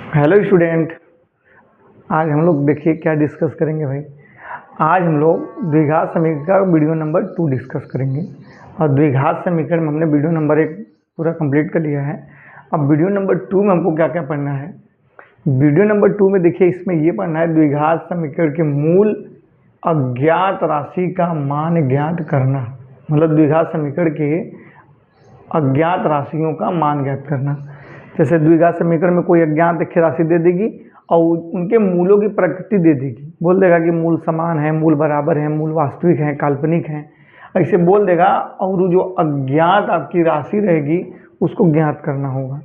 Hello student. आज हम लोग देखिए क्या डिस्कस करेंगे भाई। आज हम लोग द्विघात समीकरण का वीडियो नंबर 2 डिस्कस करेंगे। और द्विघात समीकरण में हमने वीडियो नंबर 1 पूरा कंप्लीट कर लिया है। अब वीडियो नंबर 2 में हमको क्या क्या पढ़ना है। वीडियो नंबर 2 में देखिए इसमें ये पढ़ना है द्विघात समीकरण के मूल अज्ञात राशि का मान ज्ञात करना। मतलब द्विघात समीकरण के अज्ञात राशियों का मान ज्ञात करना। जैसे द्विघात समीकरण में कोई अज्ञात एक राशि दे देगी और उनके मूलों की प्रकृति दे देगी। बोल देगा कि मूल समान है, मूल बराबर है, मूल वास्तविक है, काल्पनिक है, ऐसे बोल देगा। और जो अज्ञात आपकी राशि रहेगी उसको ज्ञात करना होगा।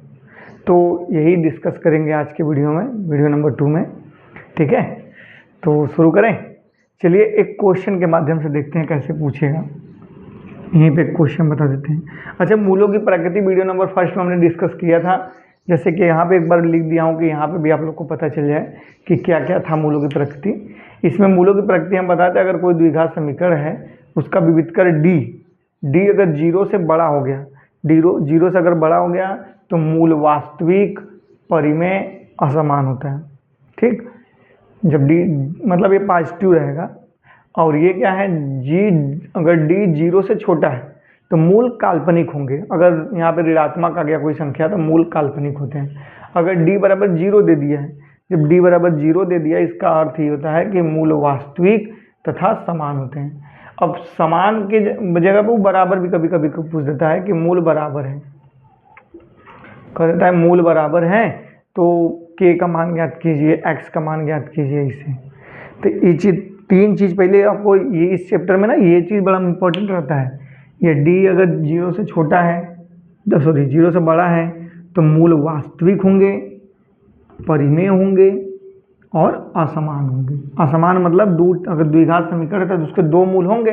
तो यही डिस्कस करेंगे आज के वीडियो में, वीडियो नंबर 2 में। ठीक है, तो शुरू करें। चलिए एक क्वेश्चन के माध्यम से देखते हैं कैसे पूछेगा। यहीं पे क्वेश्चन बता देते हैं। अच्छा, मूलों की प्रकृति वीडियो नंबर 1 में हमने डिस्कस किया था। जैसे कि यहाँ पे एक बार लिख दिया हूँ कि यहाँ पे भी आप लोग को पता चल जाए कि क्या क्या था मूलों की प्रकृति। इसमें मूलों की प्रकृति हम बताते हैं, अगर कोई द्विघात समीकरण है उसका विविधकर डी अगर 0 से बड़ा हो गया, जीरो से अगर बड़ा हो गया तो मूल वास्तविक परिमेय असमान होता है। ठीक, जब डी मतलब ये पॉजिटिव रहेगा। और ये क्या है, जी अगर डी 0 से छोटा है तो मूल काल्पनिक होंगे। अगर यहाँ पे ऋणात्मक आ गया कोई संख्या तो मूल काल्पनिक होते हैं। अगर डी बराबर 0 दे दिया है, जब डी बराबर 0 दे दिया इसका अर्थ ये होता है कि मूल वास्तविक तथा समान होते हैं। अब समान के जगह पर वो बराबर भी कभी कभी पूछ देता है कि मूल बराबर है, कह देता है मूल बराबर है तो के का मान ज्ञात कीजिए, एक्स का मान ज्ञात कीजिए इसे। तो ये चीज, तीन चीज़ पहले आपको ये इस चैप्टर में ना ये चीज़ बड़ा इंपॉर्टेंट रहता है। ये डी अगर 0 से छोटा है, 0 से बड़ा है तो मूल वास्तविक होंगे, परिमेय होंगे और असमान होंगे। असमान मतलब अगर द्विघात समीकरण है तो उसके 2 मूल होंगे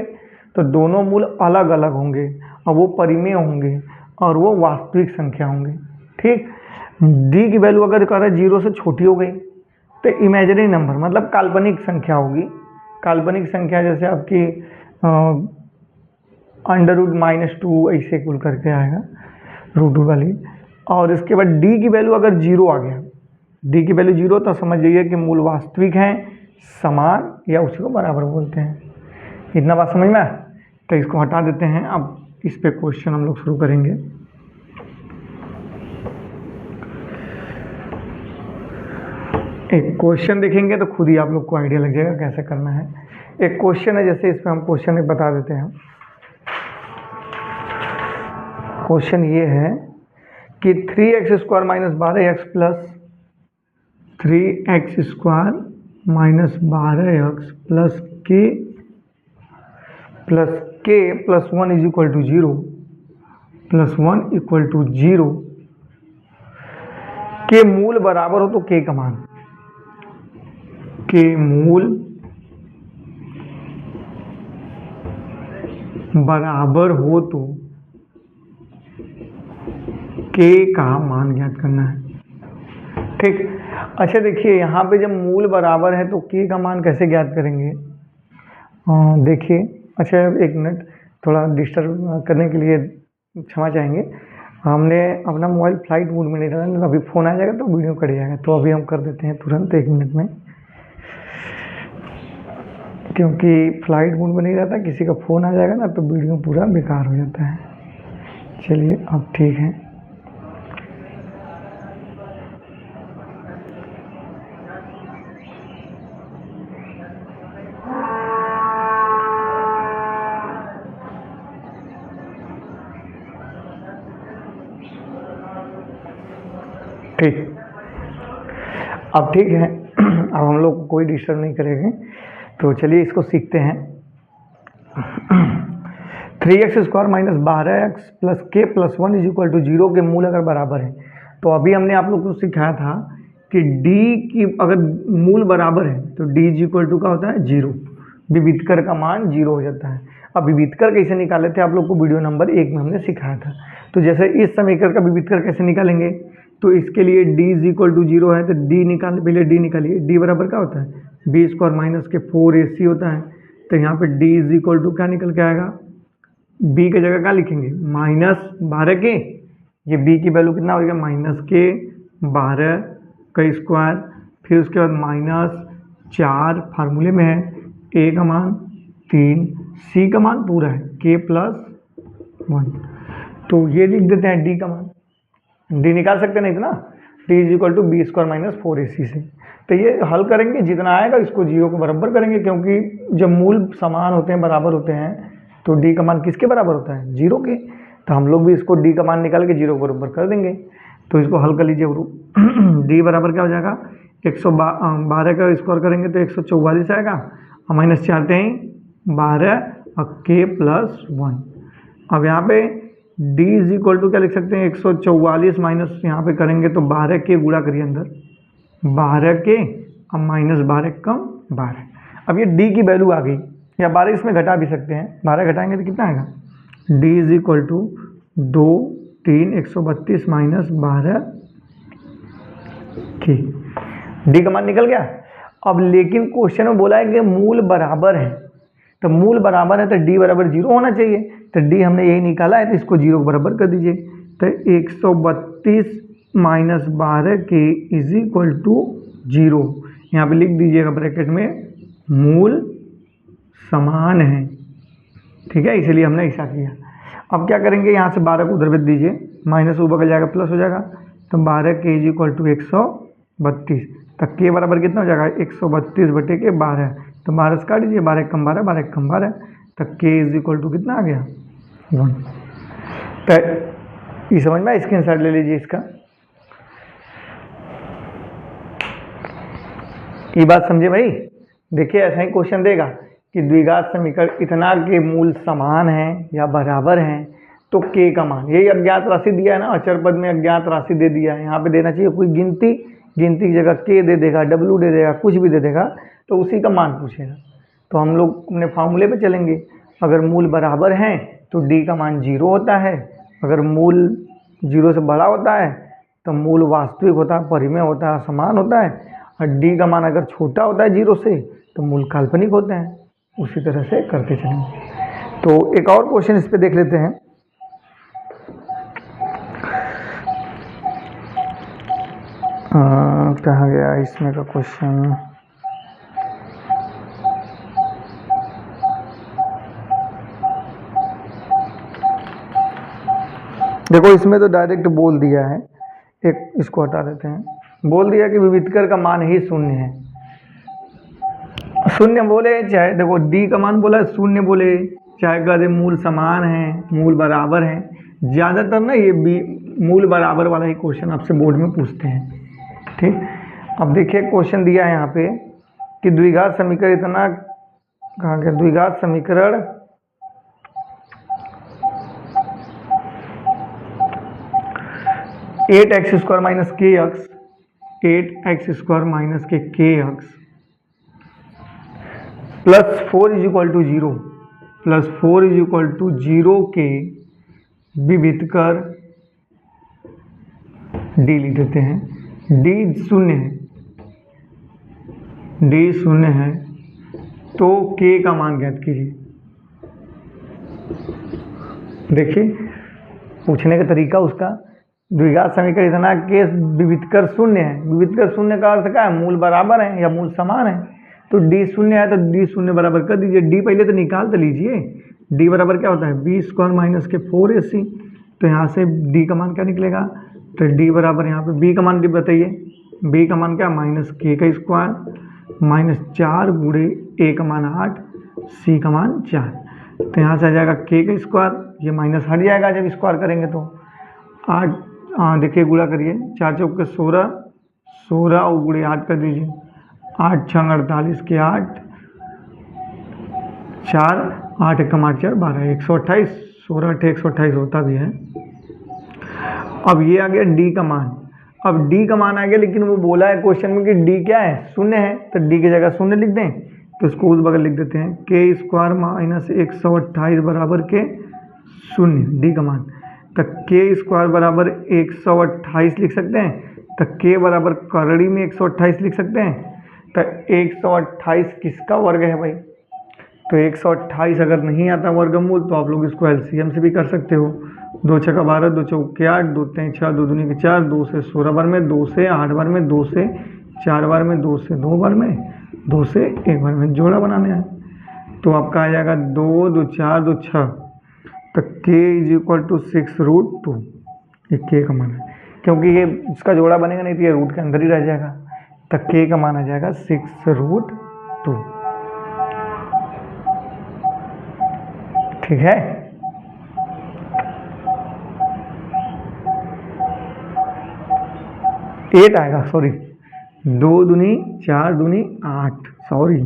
तो दोनों मूल अलग अलग होंगे और वो परिमेय होंगे और वो वास्तविक संख्या होंगे। ठीक, डी की वैल्यू अगर कह रहा है 0 से छोटी हो गई तो इमेजिनरी नंबर मतलब काल्पनिक संख्या होगी। काल्पनिक संख्या जैसे आपकी √-2 ऐसे कुल करके आएगा, √2 वाली। और इसके बाद डी की वैल्यू अगर 0 आ गया, डी की वैल्यू 0 तो समझ जाइए कि मूल वास्तविक हैं, समान या उसी को बराबर बोलते हैं। इतना बात समझ में? तो इसको हटा देते हैं। अब इस पे क्वेश्चन हम लोग शुरू करेंगे। एक क्वेश्चन देखेंगे तो खुद ही आप लोग को आइडिया लग जाएगा कैसे करना है। एक क्वेश्चन है, जैसे इस पे हम क्वेश्चन बता देते हैं। क्वेश्चन ये है कि 3x² - 12x plus 3x² - 12x plus k plus 1 = 0 plus 1 = 0 के मूल बराबर हो तो k का मान, के मूल बराबर हो तो k का मान ज्ञात करना है। ठीक, अच्छा देखिए यहाँ पे जब मूल बराबर है तो k का मान कैसे ज्ञात करेंगे। देखिए, अच्छा एक मिनट, थोड़ा डिस्टर्ब करने के लिए क्षमा चाहेंगे। हमने अपना मोबाइल फ्लाइट मोड में नहीं डाला, नहीं तो अभी फ़ोन आ जाएगा तो वीडियो कट जाएगा। तो अभी हम कर देते हैं तुरंत 1 मिनट में, क्योंकि फ्लाइट मोड में नहीं रहता, किसी का फ़ोन आ जाएगा ना तो वीडियो पूरा बेकार हो जाता है। चलिए अब ठीक है। ठीक, अब ठीक है। अब हम लोग कोई डिस्टर्ब नहीं करेंगे, तो चलिए इसको सीखते हैं। 3x² - 12x plus k plus 1 = 0 के मूल अगर बराबर है तो अभी हमने आप लोग को सिखाया था कि d की अगर मूल बराबर है तो d = का होता है 0, विविधकर का मान 0 हो जाता है। अब विविधकर कैसे निकाले थे आप लोग को वीडियो नंबर 1 में हमने सिखाया था। तो जैसे इस समीकरण का विविधकर कैसे निकालेंगे, तो इसके लिए d = 0 है तो d निकाल, पहले d निकालिए। d बराबर क्या होता है, b² - के 4ac होता है। तो यहाँ पे d = क्या निकल के आएगा, b की जगह क्या लिखेंगे, -12 के, ये b की वैल्यू कितना हो गया, -12 का स्क्वायर, फिर उसके बाद -4 फार्मूले में है, a का मान 3, c का मान पूरा है k+1। तो ये लिख देते हैं d का मान, d निकाल सकते नहीं इतना, d = b² - 4ac से। तो ये हल करेंगे, जितना आएगा इसको 0 को बराबर करेंगे, क्योंकि जब मूल समान होते हैं, बराबर होते हैं, तो d का मान किसके बराबर होता है? 0 के। तो हम लोग भी इसको d का मान निकाल के 0 को बराबर कर देंगे। तो इसको हल कर लीजिए d बराबर क्या हो जाएगा? 112 का स्क्वायर करेंगे तो 144 आएगा, और -4 × 12 और k+1। अब यहाँ पे d = क्या लिख सकते हैं? 144 माइनस यहाँ पे करेंगे तो 12 के गुणा करिए अंदर, 12 के और -12 कम 12। अब ये d की वैल्यू आ गई, या 12 इसमें घटा भी सकते हैं, 12 घटाएंगे तो कितना आएगा? d = 2, 3, 132 - 12 के। d का मान निकल गया। अब लेकिन क्वेश्चन में बोला है कि मूल बराबर है, तो मूल बराबर है तो d = 0 होना चाहिए। तो d हमने यही निकाला है, तो इसको 0 को बराबर कर दीजिए। तो 132 - 12 के = 0। यहाँ पे लिख दीजिएगा ब्रैकेट में, मूल समान है, ठीक है, इसलिए हमने ऐसा किया। अब क्या करेंगे, यहाँ से 12 को उधर भेज दीजिए, माइनस ऊपर बदल जाएगा प्लस हो जाएगा, तो 12 के = 132। तो के बराबर कितना हो जाएगा? 132/12। तो 12 से काट दीजिए, 12 कम 12, 12 कम 12, तो के = कितना आ गया? 1। तो ये समझ में आया? स्क्रीनशॉट ले लीजिए इसका। ये बात समझे भाई? देखिए ऐसा ही क्वेश्चन देगा कि द्विघात समीकरण इतना के मूल समान है या बराबर हैं, तो k का मान, यही अज्ञात राशि दिया है ना, अचर पद में अज्ञात राशि दे दिया है, यहाँ पे देना चाहिए कोई गिनती की जगह k दे देगा, w दे देगा, कुछ भी दे देगा, तो उसी का मान पूछेगा। तो हम लोग अपने फार्मूले पे चलेंगे, अगर मूल बराबर हैं तो d का मान 0 होता है, अगर मूल 0 से बड़ा होता है तो मूल वास्तविक होता है, परिमेय होता है, समान होता है, और d का मान अगर छोटा होता है 0 से तो मूल काल्पनिक होते हैं। उसी तरह से करते चलेंगे। तो एक और क्वेश्चन इस पे देख लेते हैं। कहाँ गया इसमें का क्वेश्चन? देखो इसमें तो डायरेक्ट बोल दिया है, एक इसको हटा देते हैं, बोल दिया कि विविधकर का मान ही शून्य है। शून्य बोले चाहे, देखो d का मान बोला शून्य बोले, चाहे कहते मूल समान है, मूल बराबर है, ज़्यादातर ना ये मूल बराबर वाला ही क्वेश्चन आपसे बोर्ड में पूछते हैं, ठीक। अब देखिए क्वेश्चन दिया है यहाँ पे कि द्विघात समीकरण इतना, कहाँ गया? द्विघात समीकरण एट एक्स स्क्वायर माइनस के एक्स, 8x² - kx +4 = 0, +4 = 0 के विविधकर d लिख देते हैं। d शून्य है, d शून्य है तो k का मान ज्ञात कीजिए। देखिए पूछने का तरीका उसका, द्विघात समीकरण इतना के विविधकर शून्य है, विविधकर शून्य का अर्थ क्या है? मूल बराबर है या मूल समान है। तो d शून्य है तो d शून्य बराबर कर दीजिए। d पहले तो निकाल तो लीजिए, d बराबर क्या होता है? b² - 4ac। तो यहाँ से d का मान क्या निकलेगा? तो d बराबर यहाँ पे b का मान बताइए, b का मान क्या? -k² - 4 गुणे a का मान 8, c का मान 4। तो यहाँ से आ जाएगा k², ये माइनस हट जाएगा जब स्क्वायर करेंगे तो 8, देखिए गुणा करिए, 4 × 4 = 16, 16 और गुणे 8 कर दीजिए, 8 × 6 = 48 के 8, 4, 8 × 8 = 12, 128, 16 × 8 = 128 होता भी है। अब ये आ गया d का मान। अब d का मान आ गया, लेकिन वो बोला है क्वेश्चन में कि d क्या है? शून्य है, तो d की जगह शून्य लिख दें, तो इसको उस बगल लिख देते हैं, k² - 128 बराबर के 0, d का मान। तो k² बराबर 128 लिख सकते हैं, तो k बराबर करड़ी में 128 लिख सकते हैं। तो 128 किसका वर्ग है भाई? तो 128 अगर नहीं आता वर्गमूल तो आप लोग इसको LCM से भी कर सकते हो, 2 छक्का 12, 2 चौके 8, 2 3 6, 2 दूनी 4, 2 से 16 बार में, 2 से 8 बार में, 2 से 4 बार में, 2 से 2 बार में, 2 से 1 बार में जोड़ा बनाने हैं। तो आपका आ जाएगा 2 2 4 2 6, तो k = 6√2। ये k का मान है, क्योंकि ये इसका जोड़ा बनेगा नहीं तो ये रूट के अंदर ही रह जाएगा। तो k का मान आ जाएगा 6√2। ठीक है। 8 आएगा, सॉरी, 2 दूनी 4 दूनी 8, सॉरी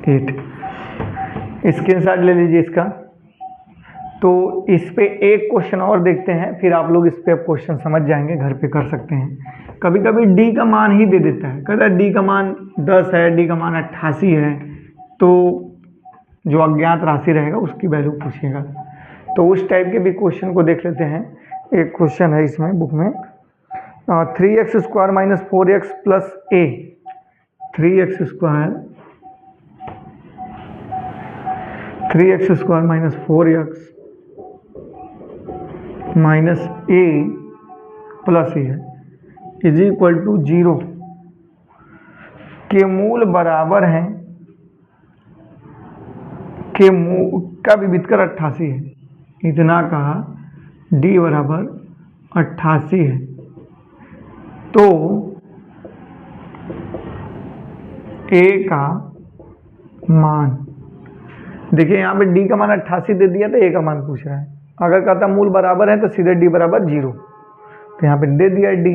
8। स्क्रीनशॉट ले लीजिए इसका। तो इस पे एक क्वेश्चन और देखते हैं, फिर आप लोग इस पे क्वेश्चन समझ जाएंगे, घर पे कर सकते हैं। कभी कभी डी का मान ही दे देता है, कहता है डी का मान 10 है, डी का मान 88 है, तो जो अज्ञात राशि रहेगा उसकी वैल्यू पूछेगा। तो उस टाइप के भी क्वेश्चन को देख लेते हैं। एक क्वेश्चन है इसमें बुक में, 3x² - 4x + a। 3x² - 4x minus a plus a है = 0 के मूल बराबर हैं, के मूल का विविधकर 88 है। इतना कहा d बराबर 88 है, तो a का मान देखिए, यहाँ पे d का मान 88 दे दिया तो a का मान पूछ रहा है। अगर कहता मूल बराबर है तो सीधे d बराबर 0, तो यहाँ पे दे दिया d।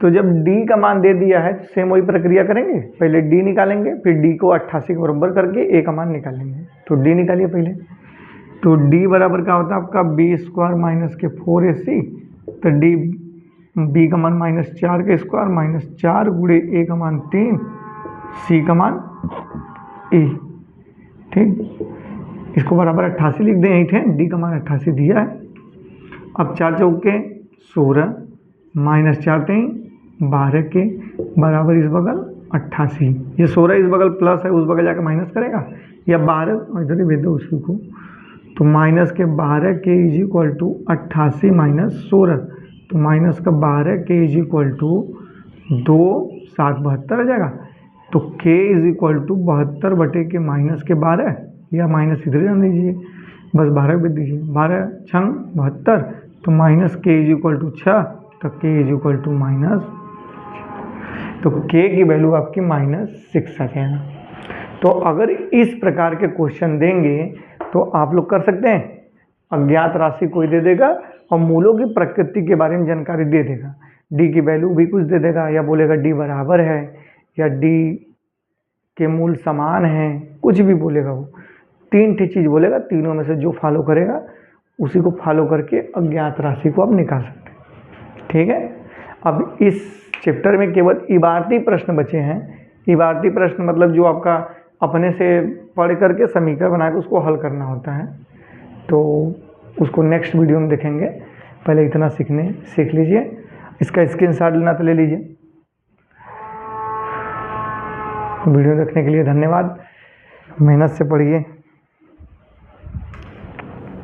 तो जब d का मान दे दिया है तो सेम वही प्रक्रिया करेंगे, पहले d निकालेंगे, फिर d को 88 के बराबर करके a का मान निकालेंगे। तो d निकालिए पहले। तो d बराबर क्या होता है आपका b² - के 4ac, तो b का मान -4 के स्क्वायर -4 गुणे a का मान 3, c का मान a। ठीक, इसको बराबर 88 लिख दें, 8 है, d का मान 88 दिया है। अब 4 चौके 16 -4 3 12 के बराबर इस बगल 88। ये 16 इस बगल प्लस है, उस बगल जाकर माइनस करेगा, या 12 इधर ही भेज दो उसी को। तो -12 के = 88 - 16, तो -12 के = 2 7 72 आ जाएगा। तो k = 72 के -12, या माइनस इधर जान दीजिए, बस 12 भेज दीजिए, 12 छंग 72, तो -k = 6, तो k = तो k की वैल्यू आपकी -6 आ जाएगा। तो अगर इस प्रकार के क्वेश्चन देंगे तो आप लोग कर सकते हैं। अज्ञात राशि कोई दे देगा और मूलों की प्रकृति के बारे में जानकारी दे देगा, d की वैल्यू भी कुछ दे देगा, या बोलेगा d बराबर है, या d के मूल समान है, कुछ भी बोलेगा। वो 3 चीज़ बोलेगा, तीनों में से जो फॉलो करेगा उसी को फॉलो करके अज्ञात राशि को आप निकाल सकते हैं। ठीक है। अब इस चैप्टर में केवल इबारती प्रश्न बचे हैं। इबारती प्रश्न मतलब जो आपका अपने से पढ़ करके समीकरण बना के उसको हल करना होता है, तो उसको नेक्स्ट वीडियो में देखेंगे। पहले इतना सीख लीजिए। इसका स्क्रीनशॉट लेना तो ले लीजिए। वीडियो देखने के लिए धन्यवाद। मेहनत से पढ़िए।